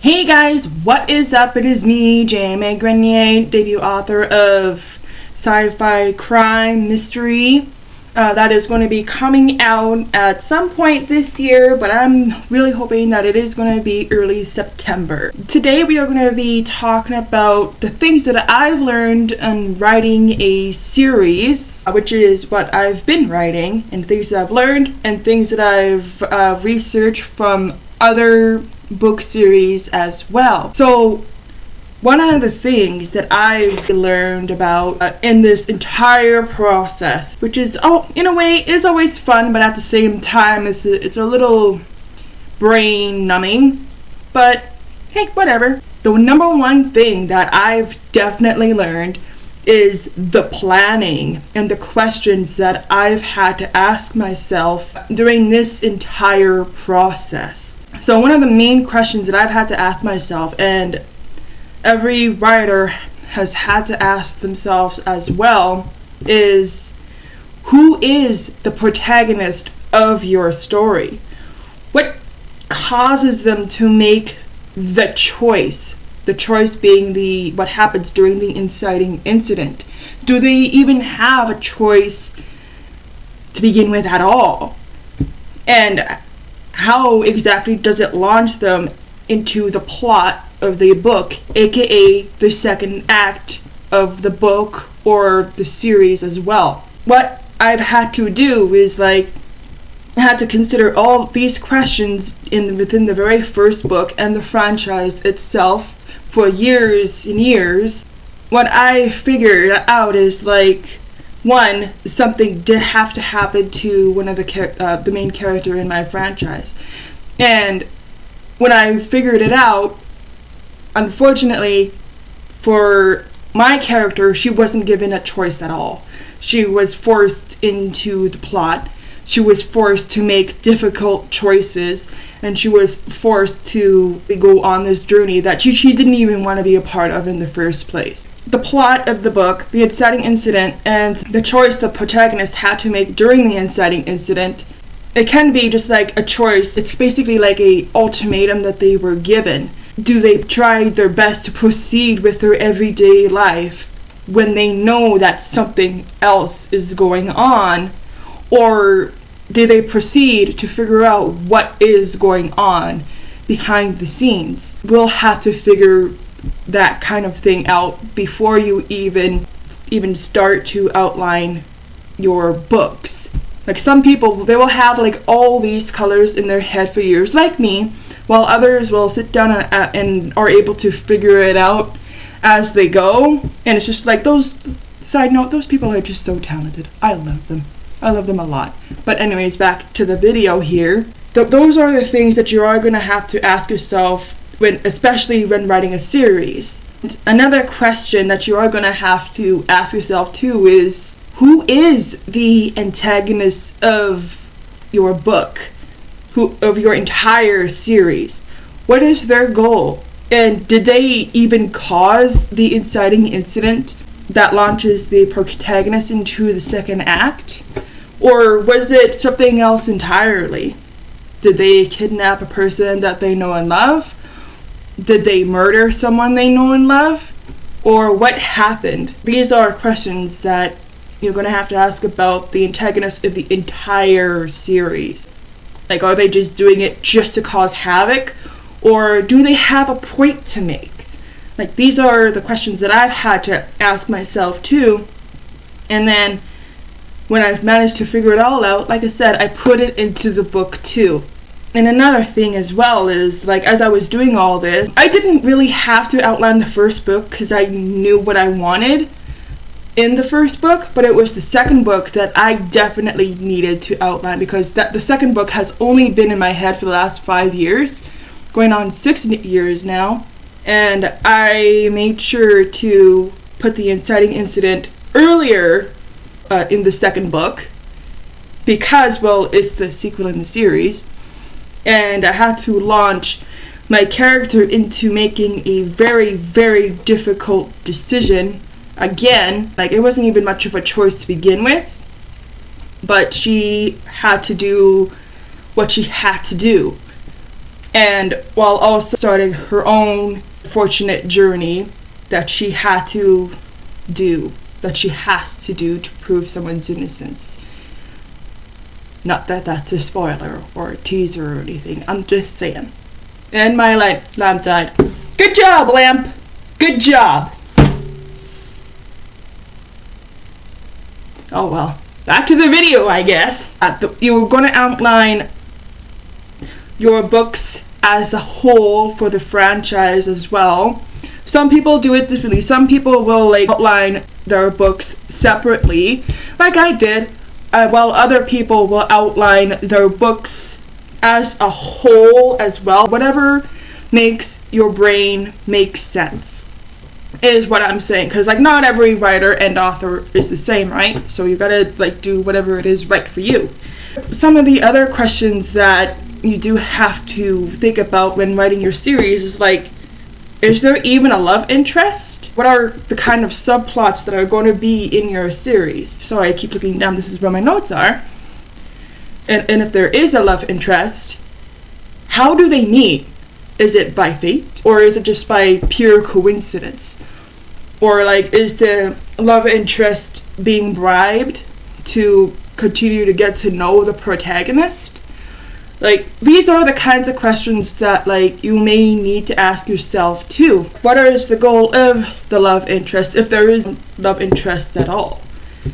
Hey guys, what is up? It is me, J.M.A. Grenier, debut author of sci-fi crime mystery. That is going to be coming out at some point this year, but I'm really hoping that it is going to be early September. Today we are going to be talking about the things that I've learned in writing a series, which is what I've been writing, and things that I've learned and things that I've researched from other book series as well. So one of the things that I've learned about in this entire process, which is, in a way, is always fun, but at the same time, it's a little brain numbing. But hey, whatever. The number one thing that I've definitely learned is the planning and the questions that I've had to ask myself during this entire process. So one of the main questions that I've had to ask myself, and every writer has had to ask themselves as well, is who is the protagonist of your story? What causes them to make the choice? The choice being what happens during the inciting incident. Do they even have a choice to begin with at all? And how exactly does it launch them into the plot of the book, aka the second act of the book or the series as well? What I've had to do is I had to consider all these questions within the very first book and the franchise itself for years and years. What I figured out is one, something did have to happen to one of the main character in my franchise. And when I figured it out, unfortunately for my character, she wasn't given a choice at all. She was forced into the plot. She was forced to make difficult choices, and she was forced to go on this journey that she didn't even want to be a part of in the first place. The plot of the book, the inciting incident, and the choice the protagonist had to make during the inciting incident, it can be just like a choice. It's basically like an ultimatum that they were given. Do they try their best to proceed with their everyday life when they know that something else is going on? Or do they proceed to figure out what is going on behind the scenes? We'll have to figure that kind of thing out before you even start to outline your books. Like some people, they will have all these colors in their head for years, like me, while others will sit down and are able to figure it out as they go. And it's just side note, those people are just so talented. I love them. I love them a lot. But anyways, back to the video here. Those are the things that you are going to have to ask yourself, especially when writing a series. And another question that you are going to have to ask yourself too is, who is the antagonist of your book, of your entire series? What is their goal? And did they even cause the inciting incident that launches the protagonist into the second act? Or was it something else entirely? Did they kidnap a person that they know and love? Did they murder someone they know and love? Or what happened? These are questions that you're going to have to ask about the antagonist of the entire series. Are they just doing it just to cause havoc? Or do they have a point to make? These are the questions that I've had to ask myself too. And then when I've managed to figure it all out, like I said, I put it into the book too. And another thing as well is, as I was doing all this, I didn't really have to outline the first book because I knew what I wanted in the first book, but it was the second book that I definitely needed to outline, because the second book has only been in my head for the last 5 years, going on 6 years now, and I made sure to put the inciting incident earlier in the second book because, it's the sequel in the series, and I had to launch my character into making a very, very difficult decision. Again, it wasn't even much of a choice to begin with, but she had to do what she had to do. and while also starting her own fortunate journey that she had to do, that she has to do to prove someone's innocence. Not that that's a spoiler or a teaser or anything, I'm just saying. And my lamp died. Good job, lamp! Good job! Oh well, back to the video, I guess. You're going to outline your books as a whole for the franchise as well. Some people do it differently. Some people will outline their books separately, like I did, while other people will outline their books as a whole as well. Whatever makes your brain make sense is what I'm saying, because not every writer and author is the same, right? So you gotta do whatever it is right for you. Some of the other questions that you do have to think about when writing your series is is there even a love interest? What are the kind of subplots that are going to be in your series? Sorry, I keep looking down, this is where my notes are. And if there is a love interest, how do they meet? Is it by fate? Or is it just by pure coincidence? Or is the love interest being bribed to continue to get to know the protagonist? These are the kinds of questions that you may need to ask yourself too. What is the goal of the love interest, if there is love interest at all?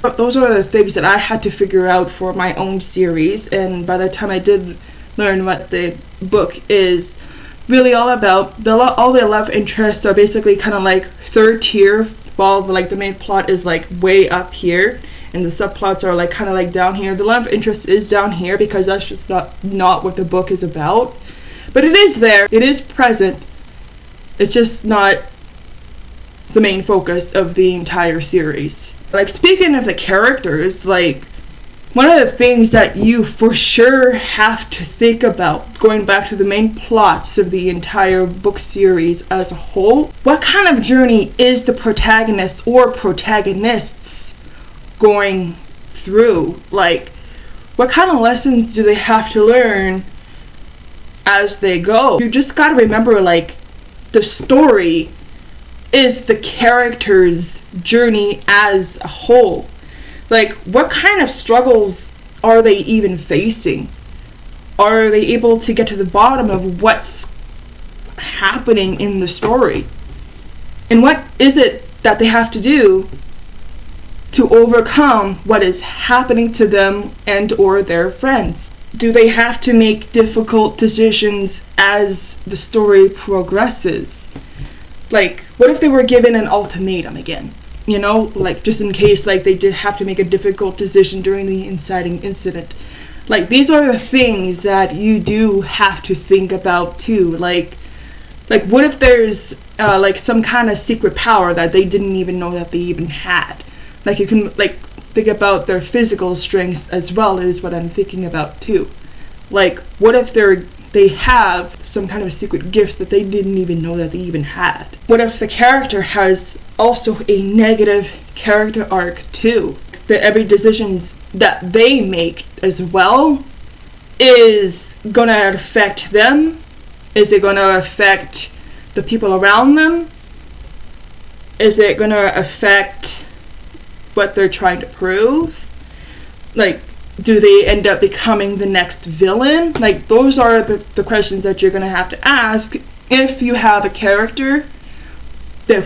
But those are the things that I had to figure out for my own series, and by the time I did learn what the book is really all about, all the love interests are basically kind of third tier, while the main plot is way up here, and the subplots are kind of down here. The love interest is down here because that's just not what the book is about. But it is there, it is present, it's just not the main focus of the entire series. Speaking of the characters, one of the things that you for sure have to think about, going back to the main plots of the entire book series as a whole, what kind of journey is the protagonist or protagonists going through? What kind of lessons do they have to learn as they go? You just gotta remember, the story is the character's journey as a whole. What kind of struggles are they even facing? Are they able to get to the bottom of what's happening in the story? And what is it that they have to do to overcome what is happening to them and or their friends? Do they have to make difficult decisions as the story progresses? What if they were given an ultimatum again? Just in case they did have to make a difficult decision during the inciting incident. These are the things that you do have to think about too. What if there's some kind of secret power that they didn't even know that they even had? You can think about their physical strengths as well, is what I'm thinking about too. What if they have some kind of secret gift that they didn't even know that they even had? What if the character has also a negative character arc too? That every decisions that they make as well is gonna affect them? Is it gonna affect the people around them? Is it gonna affect what they're trying to prove? Do they end up becoming the next villain? Those are the questions that you're gonna have to ask if you have a character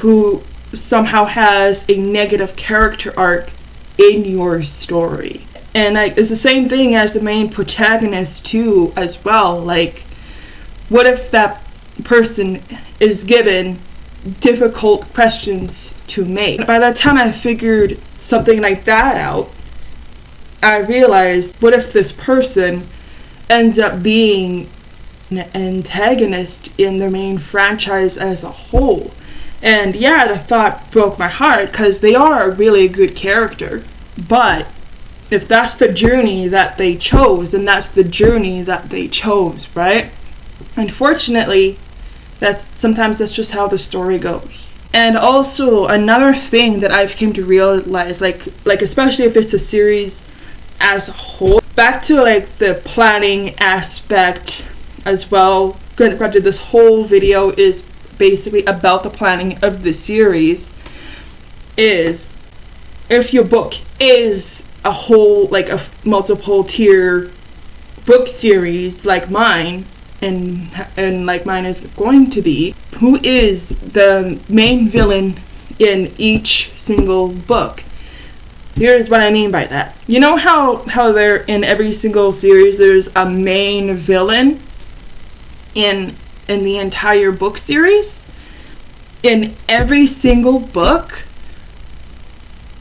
who somehow has a negative character arc in your story. And it's the same thing as the main protagonist too as well. What if that person is given difficult questions to make? By the time I figured something like that out, I realized, what if this person ends up being an antagonist in the main franchise as a whole? And yeah, the thought broke my heart because they are a really good character. But if that's the journey that they chose, then that's the journey that they chose, right? Unfortunately, sometimes that's just how the story goes. And also another thing that I've came to realize, especially if it's a series as a whole, back to the planning aspect as well granted this whole video is basically about the planning of the series, is if your book is a whole, like a multiple tier book series like mine, and like mine is going to be, who is the main villain in each single book? Here's what I mean by that. You know how there in every single series there's a main villain in the entire book series? In every single book,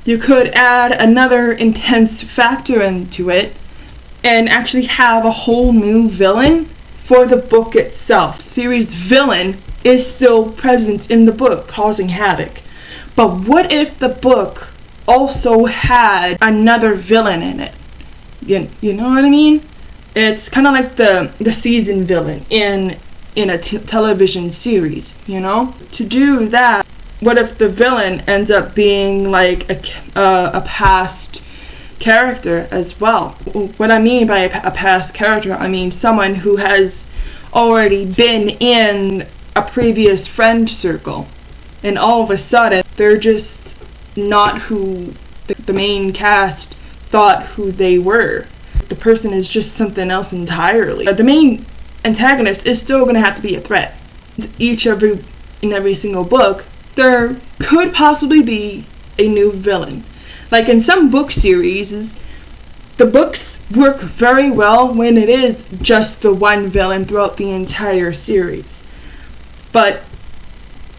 you could add another intense factor into it and actually have a whole new villain for the book itself. Series villain is still present in the book, causing havoc. But what if the book also had another villain in it? You know what I mean? It's kind of like the season villain in a television series, you know? To do that, what if the villain ends up being like a past character as well? What I mean by a past character, I mean someone who has already been in a previous friend circle, and all of a sudden they're just not who the main cast thought who they were. The person is just something else entirely. The main antagonist is still going to have to be a threat. In every single book, there could possibly be a new villain. Like in some book series, the books work very well when it is just the one villain throughout the entire series. But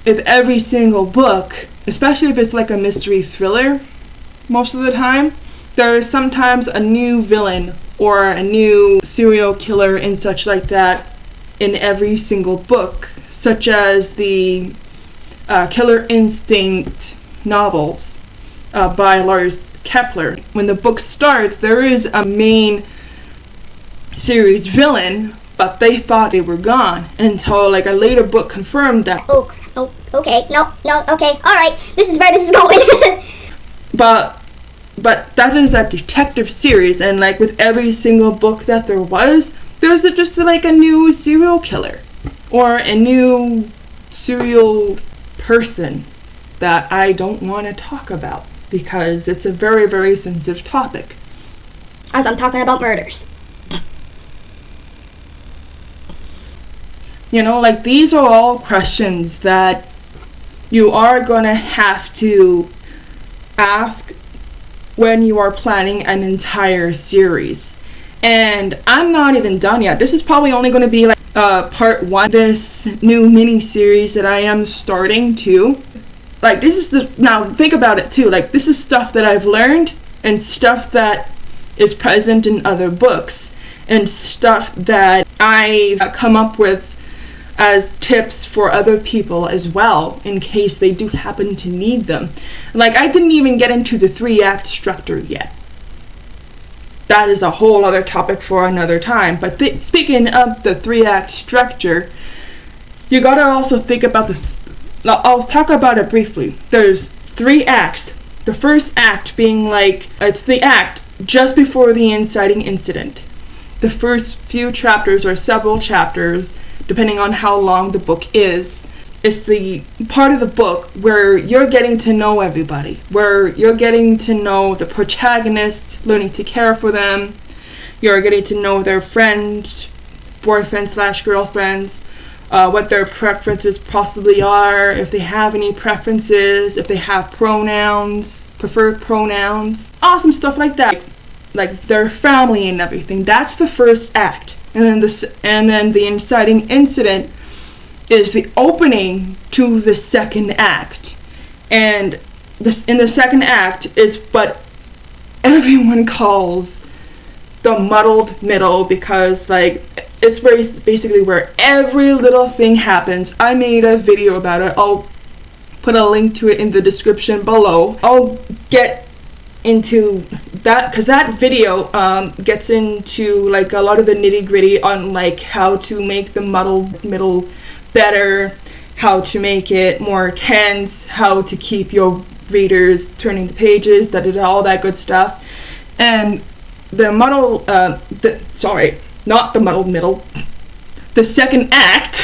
with every single book, especially if it's like a mystery thriller, most of the time, there is sometimes a new villain or a new serial killer and such like that in every single book, such as the Killer Instinct novels by Lars Kepler. When the book starts, there is a main series villain, but they thought they were gone until like a later book confirmed that. Oh, okay, no, okay, alright, this is where this is going. But that is a detective series, and like with every single book that there's just like a new serial killer or a new serial person that I don't want to talk about because it's a very, very sensitive topic. As I'm talking about murders. You know, like these are all questions that you are going to have to ask when you are planning an entire series. And I'm not even done yet. This is probably only going to be like part 1 of this new mini series that I am starting to. Like this is now think about it too, like this is stuff that I've learned and stuff that is present in other books and stuff that I've come up with as tips for other people as well, in case they do happen to need them. Like I didn't even get into the 3-act structure yet. That is a whole other topic for another time. But speaking of the 3-act structure, you gotta also think about I'll talk about it briefly. There's 3 acts. The first act being like, it's the act just before the inciting incident. The first few chapters or several chapters, depending on how long the book is, it's the part of the book where you're getting to know everybody, where you're getting to know the protagonist, learning to care for them, you're getting to know their friends, boyfriends/girlfriends, what their preferences possibly are, if they have any preferences, if they have pronouns, preferred pronouns, awesome stuff like that, like their family and everything. That's the first act. And then the inciting incident is the opening to the second act. And in the second act is what everyone calls the muddled middle, because like it's basically where every little thing happens. I made a video about it. I'll put a link to it in the description below. I'll get into that because that video gets into like a lot of the nitty-gritty on like how to make the muddled middle better, how to make it more tense, how to keep your readers turning the pages, all that good stuff. And the muddle, not the muddled middle, the second act,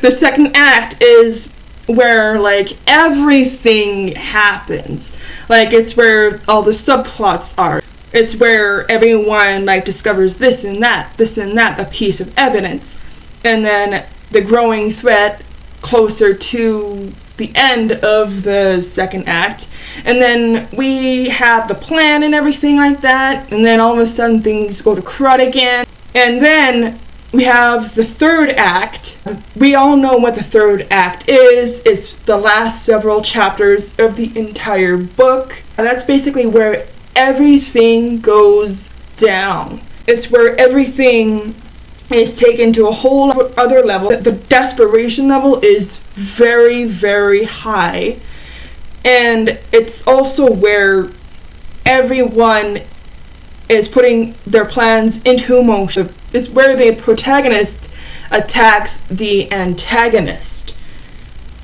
the second act is where like everything happens. Like it's where all the subplots are. It's where everyone like discovers this and that, a piece of evidence. And then the growing threat closer to the end of the second act. And then we have the plan and everything like that. And then all of a sudden things go to crud again. And then we have the third act. We all know what the third act is. It's the last several chapters of the entire book. And that's basically where everything goes down. It's where everything is taken to a whole other level. The desperation level is very, very high. And it's also where everyone is putting their plans into motion. It's where the protagonist attacks the antagonist.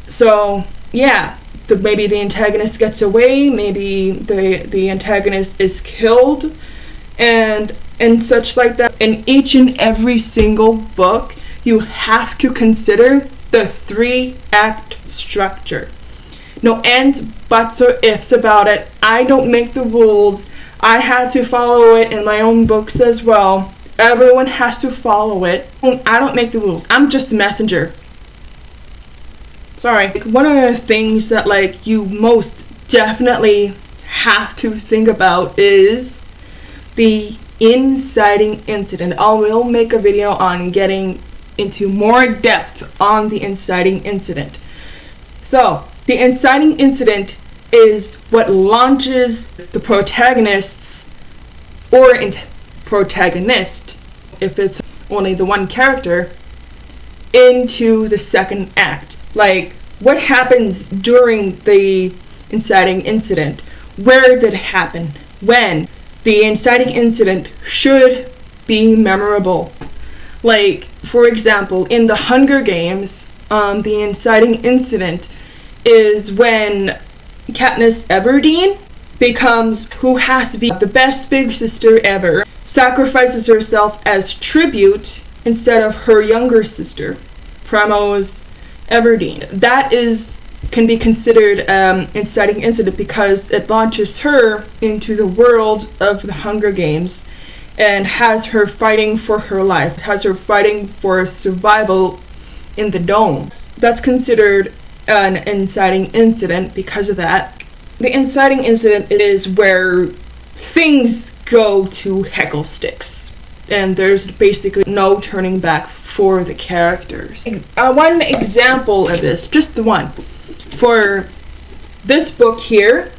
So, yeah, maybe the antagonist gets away, maybe the antagonist is killed, and such like that. In each and every single book, you have to consider the 3-act structure. No ands, buts, or ifs about it. I don't make the rules. I had to follow it in my own books as well. Everyone has to follow it. I don't make the rules. I'm just a messenger. Sorry. One of the things that like you most definitely have to think about is the inciting incident. I will make a video on getting into more depth on the inciting incident. So, the inciting incident is what launches the protagonists or protagonist, if it's only the one character, into the second act. Like, what happens during the inciting incident? Where did it happen? When? The inciting incident should be memorable. Like, for example, in the Hunger Games, the inciting incident is when Katniss Everdeen becomes who has to be the best big sister ever, sacrifices herself as tribute instead of her younger sister, Primrose Everdeen. That can be considered inciting incident because it launches her into the world of the Hunger Games and has her fighting for her life, has her fighting for survival in the domes. That's considered an inciting incident because of that. The inciting incident is where things go to heckle sticks and there's basically no turning back for the characters. One example of this, just the one, for this book here,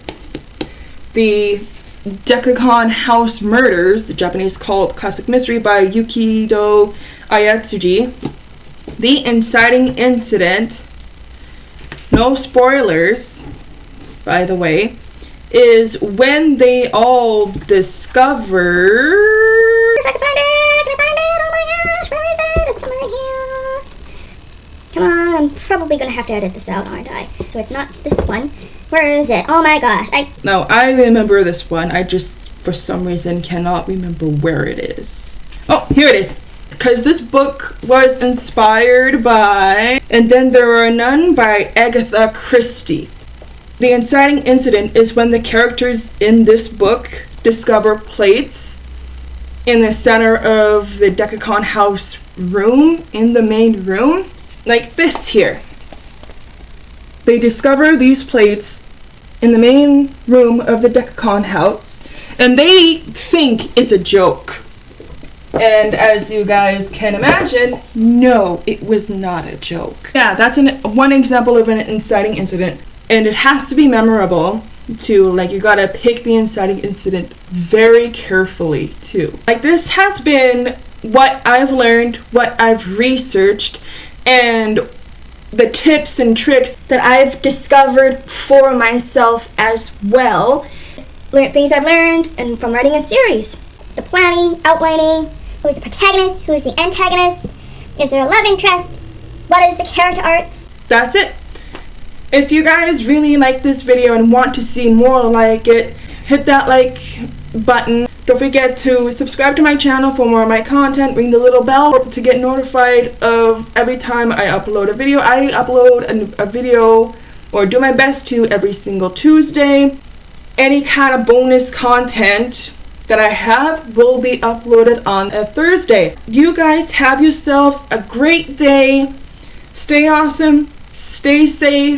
the Dekakon House Murders, the Japanese cult classic mystery by Yukido Ayatsuji, the inciting incident, no spoilers, by the way, is when they all discover... If I can find it! Oh my gosh, where is it? It's somewhere in here. Come on, I'm probably gonna have to edit this out, aren't I? So it's not this one. Where is it? Oh my gosh, No, I remember this one. I just, for some reason, cannot remember where it is. Oh, here it is. Because this book was inspired by And Then There Are None by Agatha Christie. The inciting incident is when the characters in this book discover plates in the center of the Dekakon house room, in the main room, like this here. They discover these plates in the main room of the Dekakon house, and they think it's a joke. And as you guys can imagine, no, it was not a joke. Yeah, that's one example of an inciting incident. And it has to be memorable, too. Like, you gotta pick the inciting incident very carefully, too. Like, this has been what I've learned, what I've researched, and the tips and tricks that I've discovered for myself as well. Things I've learned and from writing a series. The planning, outlining, who is the protagonist, who is the antagonist, is there a love interest, what is the character arts. That's it. If you guys really like this video and want to see more like it, hit that like button, Don't forget to subscribe to my channel for more of my content. Ring the little bell to get notified of every time I upload a video. I upload a video, or do my best to, every single Tuesday. Any kind of bonus content that I have will be uploaded on a Thursday. You guys have yourselves a great day. Stay awesome. Stay safe.